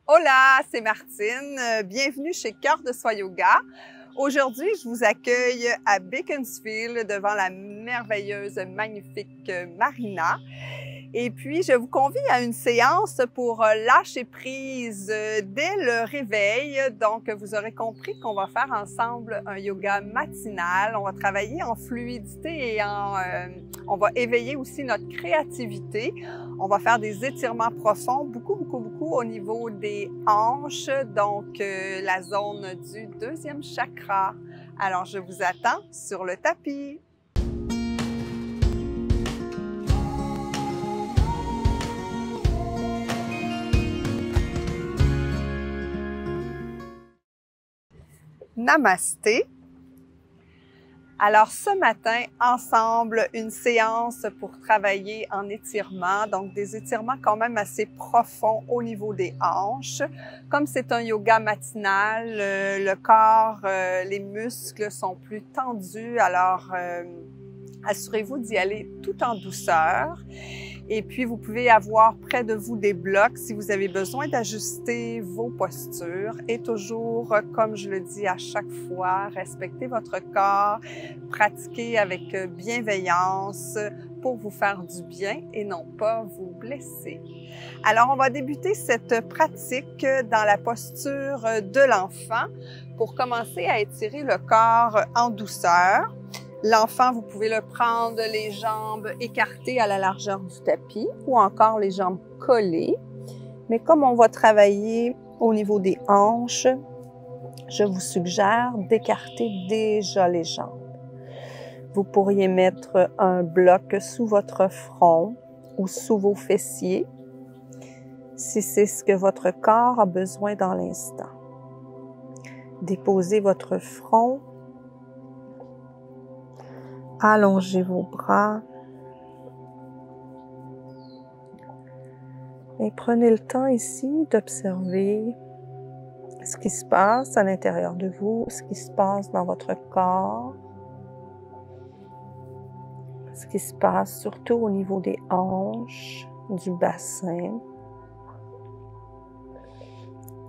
Hola, c'est Martine. Bienvenue chez Cœur de Soi Yoga. Aujourd'hui, je vous accueille à Beaconsfield devant la merveilleuse, magnifique Marina. Et puis, je vous convie à une séance pour lâcher prise dès le réveil. Donc, vous aurez compris qu'on va faire ensemble un yoga matinal. On va travailler en fluidité et on va éveiller aussi notre créativité. On va faire des étirements profonds, beaucoup au niveau des hanches, donc la zone du deuxième chakra. Alors, je vous attends sur le tapis. Namasté. Alors ce matin, ensemble, une séance pour travailler en étirement, donc des étirements quand même assez profonds au niveau des hanches. Comme c'est un yoga matinal, le corps, les muscles sont plus tendus, alors assurez-vous d'y aller tout en douceur. Et puis, vous pouvez avoir près de vous des blocs si vous avez besoin d'ajuster vos postures. Et toujours, comme je le dis à chaque fois, respectez votre corps, pratiquez avec bienveillance pour vous faire du bien et non pas vous blesser. Alors, on va débuter cette pratique dans la posture de l'enfant pour commencer à étirer le corps en douceur. L'enfant, vous pouvez le prendre les jambes écartées à la largeur du tapis ou encore les jambes collées. Mais comme on va travailler au niveau des hanches, je vous suggère d'écarter déjà les jambes. Vous pourriez mettre un bloc sous votre front ou sous vos fessiers si c'est ce que votre corps a besoin dans l'instant. Déposez votre front. Allongez vos bras et prenez le temps ici d'observer ce qui se passe à l'intérieur de vous, ce qui se passe dans votre corps, ce qui se passe surtout au niveau des hanches, du bassin.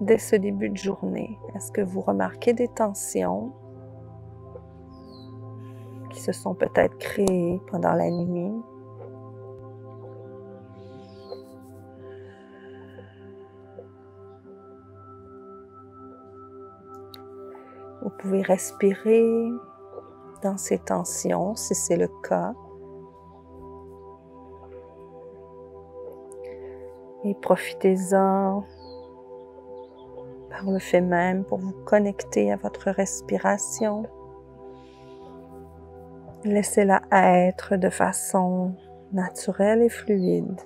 Dès ce début de journée, est-ce que vous remarquez des tensions qui se sont peut-être créées pendant la nuit? Vous pouvez respirer dans ces tensions, si c'est le cas. Et profitez-en par le fait même pour vous connecter à votre respiration. Laissez-la être de façon naturelle et fluide.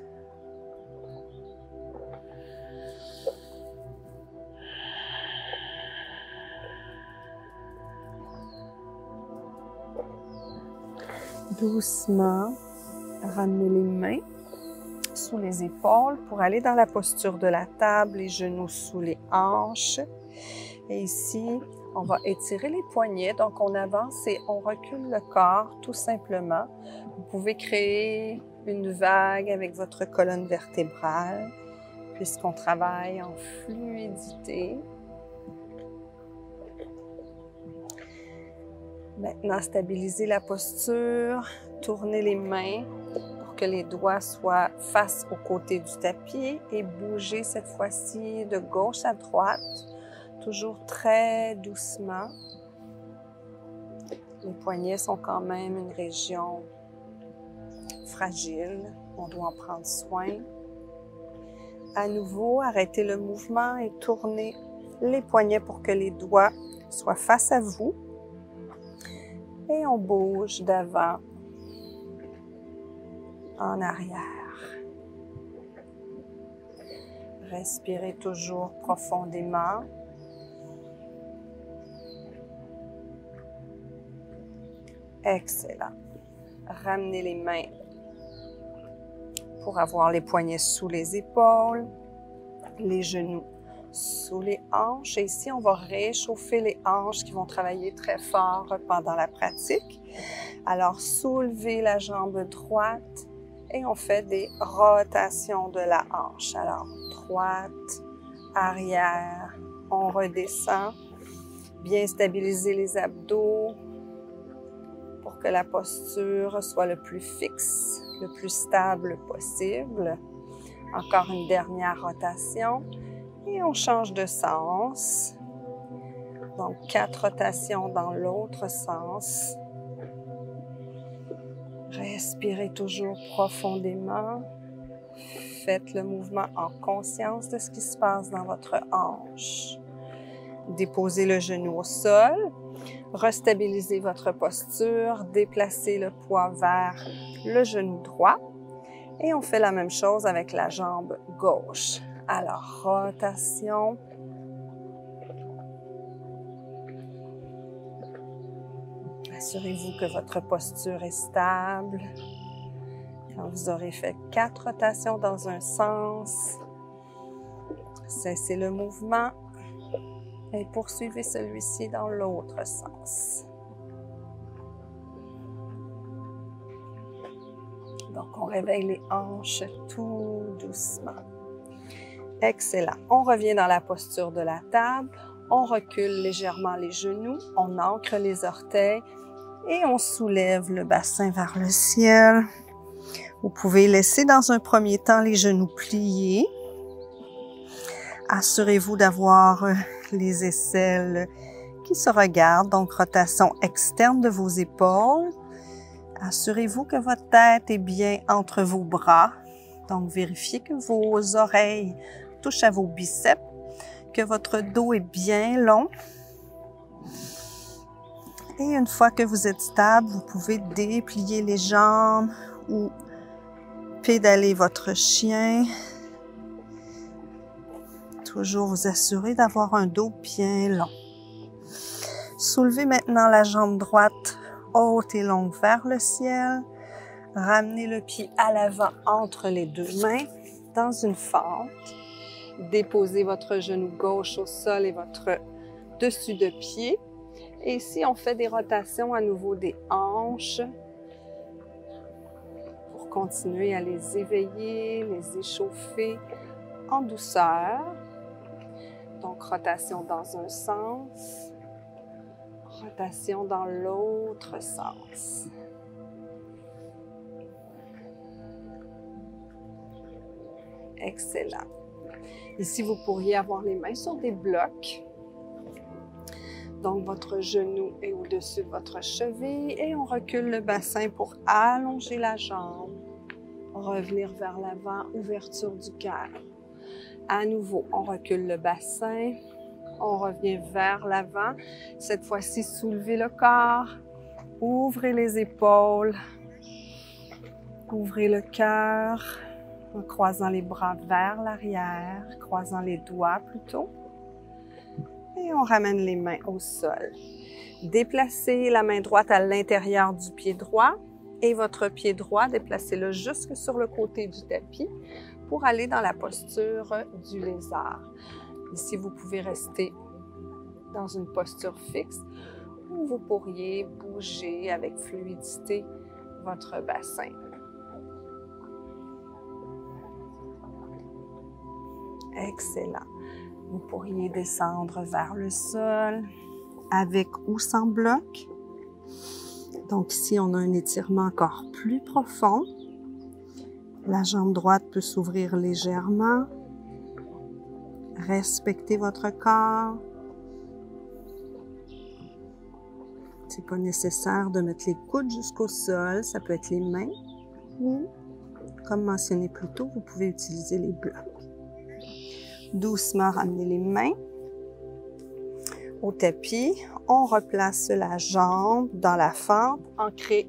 Doucement, ramenez les mains sous les épaules pour aller dans la posture de la table, les genoux sous les hanches. Et ici, on va étirer les poignets, donc on avance et on recule le corps tout simplement. Vous pouvez créer une vague avec votre colonne vertébrale puisqu'on travaille en fluidité. Maintenant, stabilisez la posture, tournez les mains pour que les doigts soient face au côté du tapis et bougez cette fois-ci de gauche à droite. Toujours très doucement. Les poignets sont quand même une région fragile. On doit en prendre soin. À nouveau, arrêtez le mouvement et tournez les poignets pour que les doigts soient face à vous. Et on bouge d'avant en arrière. Respirez toujours profondément. Excellent. Ramenez les mains pour avoir les poignets sous les épaules, les genoux sous les hanches. Et ici, on va réchauffer les hanches qui vont travailler très fort pendant la pratique. Alors, soulevez la jambe droite et on fait des rotations de la hanche. Alors, droite, arrière. On redescend. Bien stabiliser les abdos pour que la posture soit le plus fixe, le plus stable possible. Encore une dernière rotation et on change de sens. Donc 4 rotations dans l'autre sens. Respirez toujours profondément. Faites le mouvement en conscience de ce qui se passe dans votre hanche. Déposez le genou au sol. Restabilisez votre posture. Déplacez le poids vers le genou droit. Et on fait la même chose avec la jambe gauche. Alors, rotation. Assurez-vous que votre posture est stable. Quand vous aurez fait 4 rotations dans un sens, cessez le mouvement et poursuivez celui-ci dans l'autre sens. Donc, on réveille les hanches tout doucement. Excellent. On revient dans la posture de la table. On recule légèrement les genoux. On ancre les orteils et on soulève le bassin vers le ciel. Vous pouvez laisser dans un premier temps les genoux pliés. Assurez-vous d'avoir les aisselles qui se regardent, donc rotation externe de vos épaules. Assurez-vous que votre tête est bien entre vos bras. Donc, vérifiez que vos oreilles touchent à vos biceps, que votre dos est bien long. Et une fois que vous êtes stable, vous pouvez déplier les jambes ou pédaler votre chien. Toujours vous assurer d'avoir un dos bien long. Soulevez maintenant la jambe droite haute et longue vers le ciel. Ramenez le pied à l'avant entre les deux mains dans une fente. Déposez votre genou gauche au sol et votre dessus de pied. Et ici, on fait des rotations à nouveau des hanches pour continuer à les éveiller, les échauffer en douceur. Donc, rotation dans un sens, rotation dans l'autre sens. Excellent. Ici, vous pourriez avoir les mains sur des blocs. Donc, votre genou est au-dessus de votre cheville et on recule le bassin pour allonger la jambe. Revenir vers l'avant, ouverture du cœur. À nouveau, on recule le bassin. On revient vers l'avant. Cette fois-ci, soulevez le corps. Ouvrez les épaules. Ouvrez le cœur en croisant les bras vers l'arrière, croisant les doigts plutôt. Et on ramène les mains au sol. Déplacez la main droite à l'intérieur du pied droit et votre pied droit, déplacez-le jusque sur le côté du tapis pour aller dans la posture du lézard. Ici, vous pouvez rester dans une posture fixe ou vous pourriez bouger avec fluidité votre bassin. Excellent. Vous pourriez descendre vers le sol avec ou sans bloc. Donc ici, on a un étirement encore plus profond. La jambe droite peut s'ouvrir légèrement. Respectez votre corps. C'est pas nécessaire de mettre les coudes jusqu'au sol. Ça peut être les mains ou, comme mentionné plus tôt, vous pouvez utiliser les blocs. Doucement, ramenez les mains au tapis. On replace la jambe dans la fente, ancrez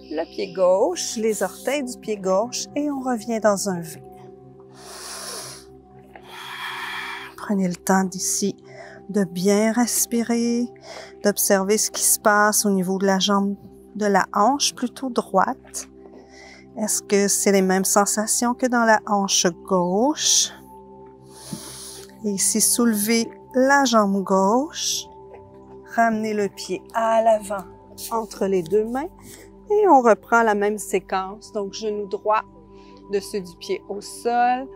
le pied gauche, les orteils du pied gauche et on revient dans un V. Prenez le temps d'ici de bien respirer, d'observer ce qui se passe au niveau de la jambe, de la hanche plutôt droite. Est-ce que c'est les mêmes sensations que dans la hanche gauche? Et ici, soulevez la jambe gauche, ramenez le pied à l'avant entre les deux mains et on reprend la même séquence. Donc, genou droit, dessus du pied au sol,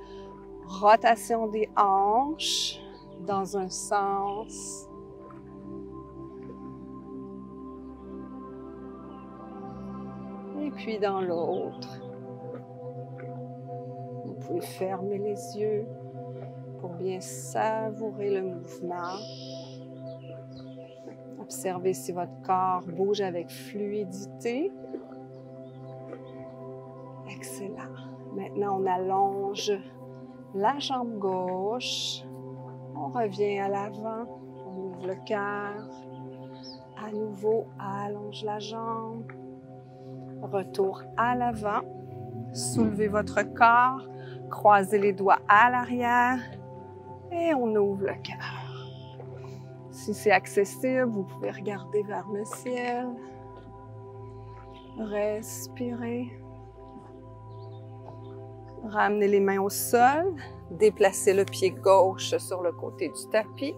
Rotation des hanches dans un sens. Et puis dans l'autre. Vous pouvez fermer les yeux pour bien savourer le mouvement. Observez si votre corps bouge avec fluidité. Excellent. Maintenant, on allonge la jambe gauche. On revient à l'avant. On ouvre le cœur. À nouveau, allonge la jambe. Retour à l'avant. Soulevez votre corps. Croisez les doigts à l'arrière. Et on ouvre le cœur. Si c'est accessible, vous pouvez regarder vers le ciel. Respirez. Ramenez les mains au sol. Déplacez le pied gauche sur le côté du tapis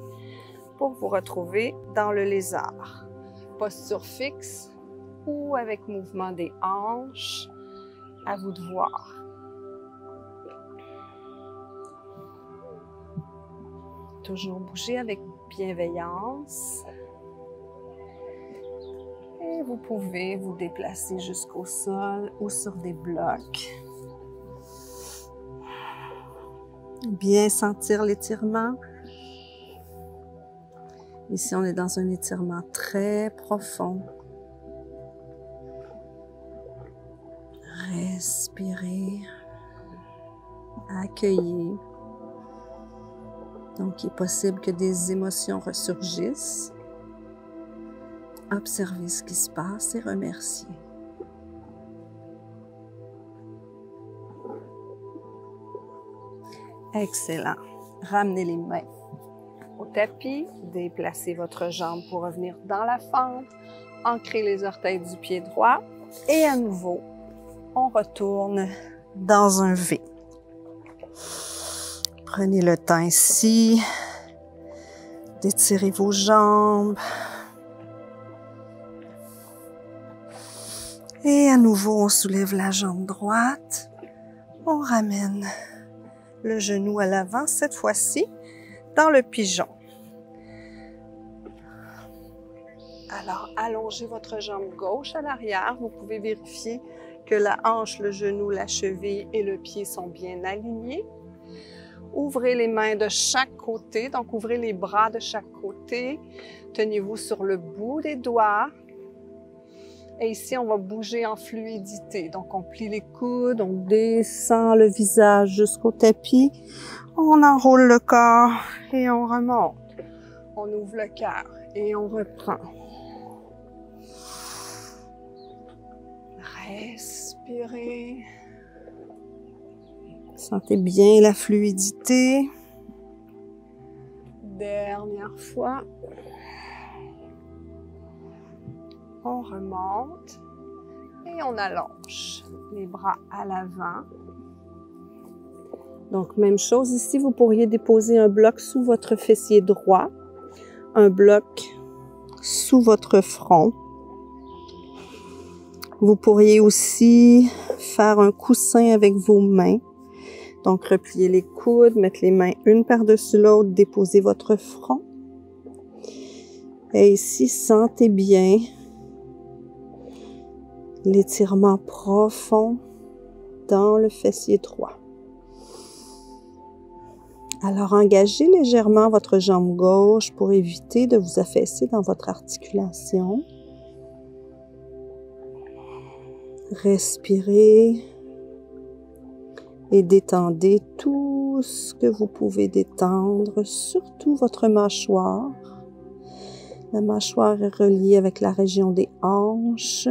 pour vous retrouver dans le lézard. Posture fixe ou avec mouvement des hanches. À vous de voir. Toujours bouger avec bienveillance. Et vous pouvez vous déplacer jusqu'au sol ou sur des blocs. Bien sentir l'étirement. Ici, on est dans un étirement très profond. Respirez. Accueillez. Donc, il est possible que des émotions ressurgissent. Observez ce qui se passe et remerciez. Excellent. Ramenez les mains au tapis. Déplacez votre jambe pour revenir dans la fente. Ancrez les orteils du pied droit. Et à nouveau, on retourne dans un V. Prenez le temps ici d'étirer vos jambes. Et à nouveau, on soulève la jambe droite. On ramène le genou à l'avant, cette fois-ci, dans le pigeon. Alors, allongez votre jambe gauche à l'arrière. Vous pouvez vérifier que la hanche, le genou, la cheville et le pied sont bien alignés. Ouvrez les mains de chaque côté, donc ouvrez les bras de chaque côté. Tenez-vous sur le bout des doigts. Et ici, on va bouger en fluidité. Donc, on plie les coudes, on descend le visage jusqu'au tapis. On enroule le corps et on remonte. On ouvre le cœur et on reprend. Respirez. Sentez bien la fluidité. Dernière fois. On remonte et on allonge les bras à l'avant. Donc, même chose ici, vous pourriez déposer un bloc sous votre fessier droit, un bloc sous votre front. Vous pourriez aussi faire un coussin avec vos mains. Donc, replier les coudes, mettre les mains une par-dessus l'autre, déposer votre front. Et ici, sentez bien l'étirement profond dans le fessier droit. Alors, engagez légèrement votre jambe gauche pour éviter de vous affaisser dans votre articulation. Respirez et détendez tout ce que vous pouvez détendre, surtout votre mâchoire. La mâchoire est reliée avec la région des hanches.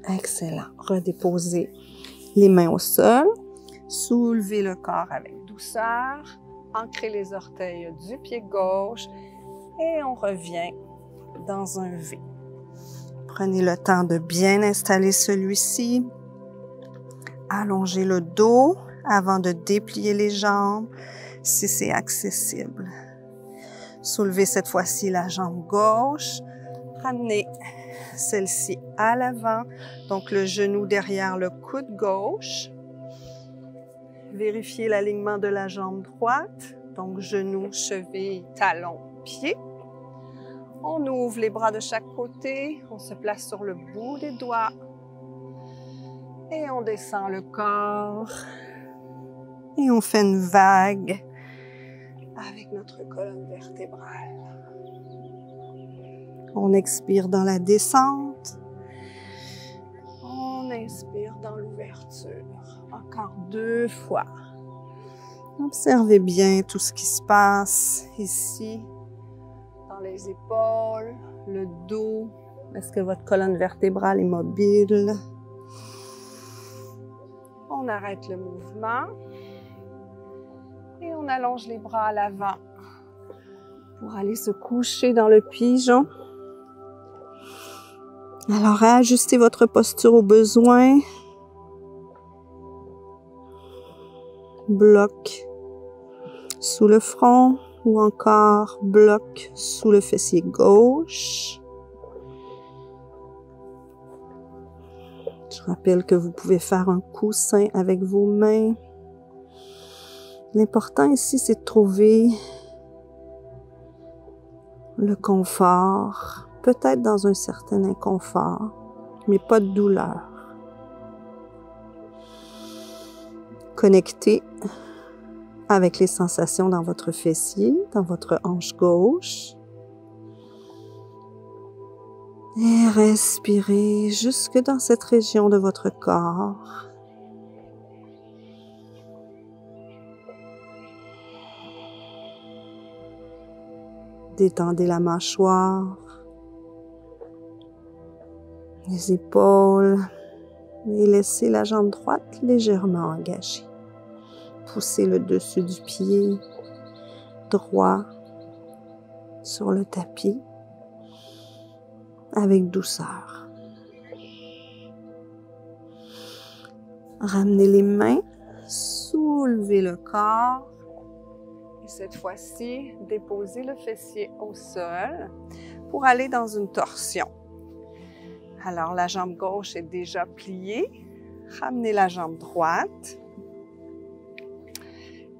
Excellent. Redéposez les mains au sol. Soulevez le corps avec douceur. Ancrez les orteils du pied gauche. Et on revient dans un V. Prenez le temps de bien installer celui-ci. Allongez le dos avant de déplier les jambes si c'est accessible. Soulevez cette fois-ci la jambe gauche. Ramenez celle-ci à l'avant, donc le genou derrière le coude gauche. Vérifiez l'alignement de la jambe droite, donc genou, cheville, talon, pied. On ouvre les bras de chaque côté, on se place sur le bout des doigts et on descend le corps et on fait une vague avec notre colonne vertébrale. On expire dans la descente. On inspire dans l'ouverture. Encore 2 fois. Observez bien tout ce qui se passe ici, dans les épaules, le dos. Est-ce que votre colonne vertébrale est mobile? On arrête le mouvement et on allonge les bras à l'avant pour aller se coucher dans le pigeon. Alors, réajustez votre posture au besoin. Bloc sous le front ou encore bloc sous le fessier gauche. Je rappelle que vous pouvez faire un coussin avec vos mains. L'important ici, c'est de trouver le confort, peut-être dans un certain inconfort, mais pas de douleur. Connectez avec les sensations dans votre fessier, dans votre hanche gauche. Et respirez jusque dans cette région de votre corps. Détendez la mâchoire, les épaules et laissez la jambe droite légèrement engagée. Poussez le dessus du pied droit sur le tapis avec douceur. Ramenez les mains, soulevez le corps. Et cette fois-ci, déposez le fessier au sol pour aller dans une torsion. Alors, la jambe gauche est déjà pliée. Ramenez la jambe droite.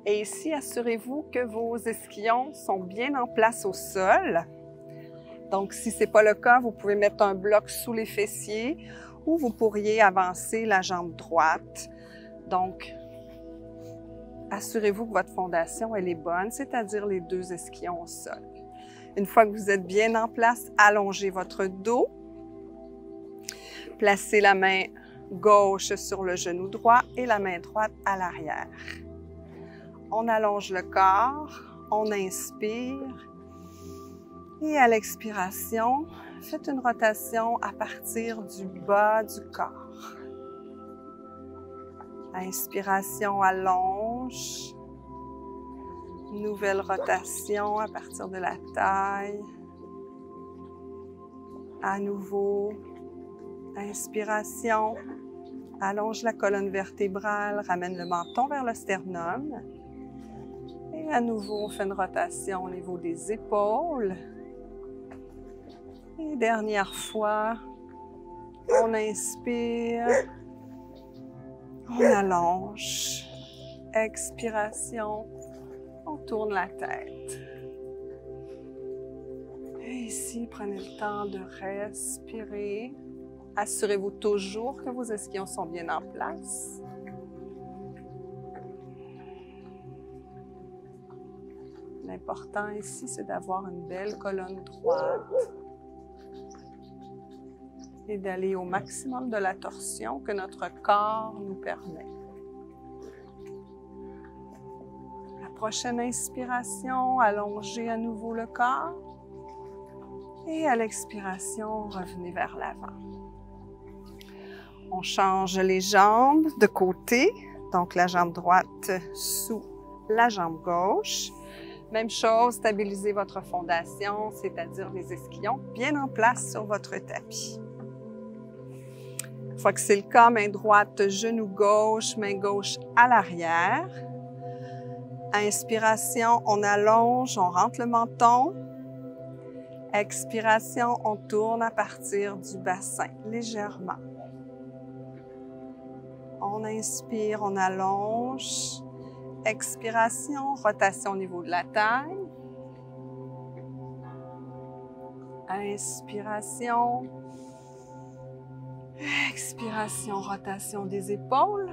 Et ici, assurez-vous que vos ischions sont bien en place au sol. Donc, si ce n'est pas le cas, vous pouvez mettre un bloc sous les fessiers ou vous pourriez avancer la jambe droite. Donc, assurez-vous que votre fondation elle est bonne, c'est-à-dire les 2 ischions au sol. Une fois que vous êtes bien en place, allongez votre dos. Placez la main gauche sur le genou droit et la main droite à l'arrière. On allonge le corps, on inspire et à l'expiration, faites une rotation à partir du bas du corps. Inspiration, allonge. Nouvelle rotation à partir de la taille. À nouveau, inspiration, allonge la colonne vertébrale, ramène le menton vers le sternum. Et à nouveau, on fait une rotation au niveau des épaules. Et dernière fois, on inspire, on allonge. Expiration, on tourne la tête. Et ici, prenez le temps de respirer. Assurez-vous toujours que vos ischions sont bien en place. L'important ici, c'est d'avoir une belle colonne droite et d'aller au maximum de la torsion que notre corps nous permet. La prochaine inspiration, allongez à nouveau le corps. Et à l'expiration, revenez vers l'avant. On change les jambes de côté, donc la jambe droite sous la jambe gauche. Même chose, stabilisez votre fondation, c'est-à-dire les ischions bien en place sur votre tapis. Une fois que c'est le cas, main droite, genou gauche, main gauche à l'arrière. Inspiration, on allonge, on rentre le menton. Expiration, on tourne à partir du bassin, légèrement. On inspire, on allonge. Expiration, rotation au niveau de la taille. Inspiration. Expiration, rotation des épaules.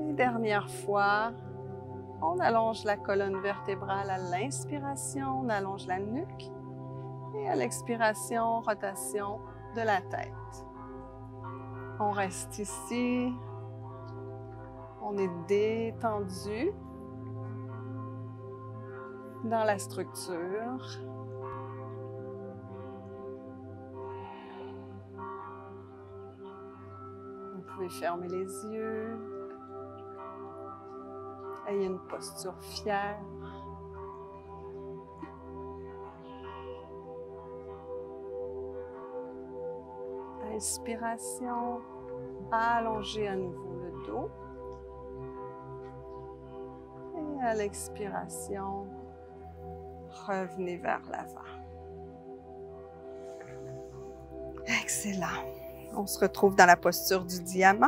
Et dernière fois, on allonge la colonne vertébrale à l'inspiration, on allonge la nuque. Et à l'expiration, rotation de la tête. On reste ici. On est détendu dans la structure. Vous pouvez fermer les yeux. Ayez une posture fière. Inspiration, allongez à nouveau le dos. Et à l'expiration, revenez vers l'avant. Excellent. On se retrouve dans la posture du diamant.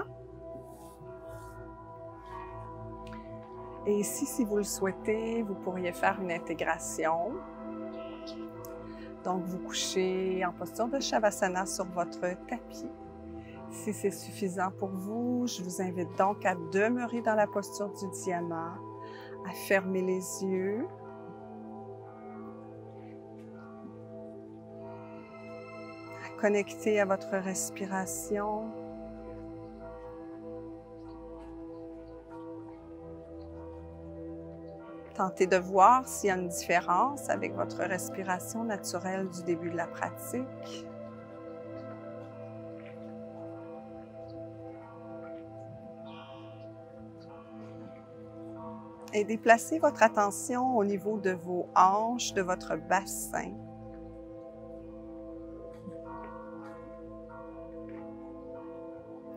Et ici, si vous le souhaitez, vous pourriez faire une intégration. Donc, vous couchez en posture de Shavasana sur votre tapis. Si c'est suffisant pour vous, je vous invite donc à demeurer dans la posture du diamant, à fermer les yeux. À connecter à votre respiration. Tentez de voir s'il y a une différence avec votre respiration naturelle du début de la pratique. Et déplacez votre attention au niveau de vos hanches, de votre bassin.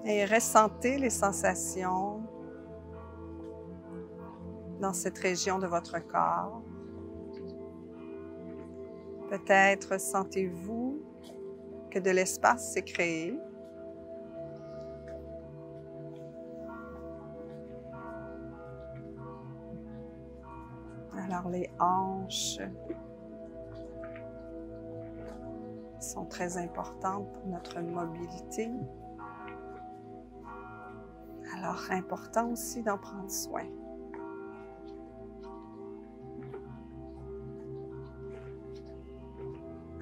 Et ressentez les sensations dans cette région de votre corps. Peut-être sentez-vous que de l'espace s'est créé. Alors les hanches sont très importantes pour notre mobilité. Alors important aussi d'en prendre soin.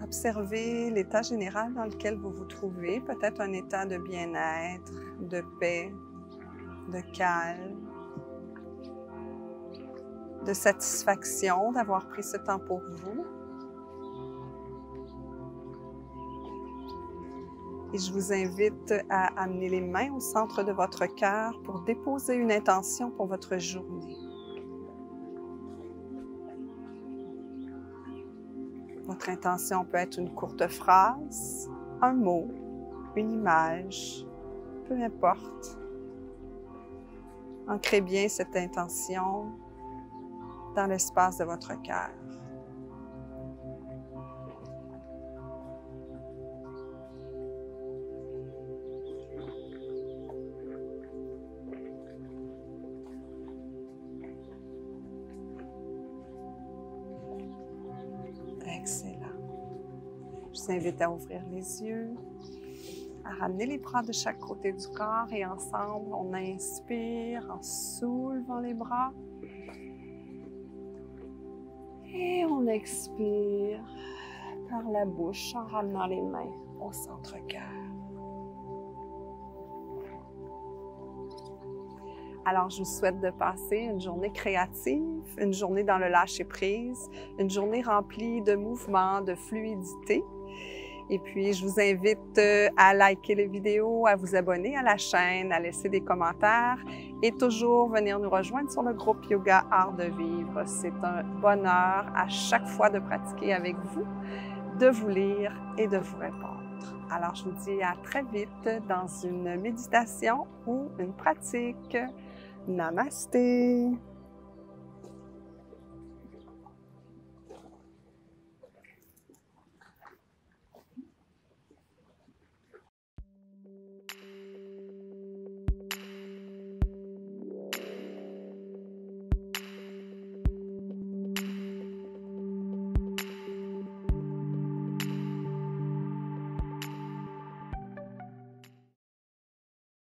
Observez l'état général dans lequel vous vous trouvez, peut-être un état de bien-être, de paix, de calme, de satisfaction d'avoir pris ce temps pour vous. Et je vous invite à amener les mains au centre de votre cœur pour déposer une intention pour votre journée. Votre intention peut être une courte phrase, un mot, une image, peu importe. Ancrez bien cette intention dans l'espace de votre cœur. Excellent. Je vous invite à ouvrir les yeux, à ramener les bras de chaque côté du corps et ensemble, on inspire en soulevant les bras. Et on expire par la bouche en ramenant les mains au centre-cœur. Alors, je vous souhaite de passer une journée créative, une journée dans le lâcher-prise, une journée remplie de mouvements, de fluidité. Et puis, je vous invite à liker les vidéos, à vous abonner à la chaîne, à laisser des commentaires et toujours venir nous rejoindre sur le groupe Yoga Art de Vivre. C'est un bonheur à chaque fois de pratiquer avec vous, de vous lire et de vous répondre. Alors, je vous dis à très vite dans une méditation ou une pratique. Namasté!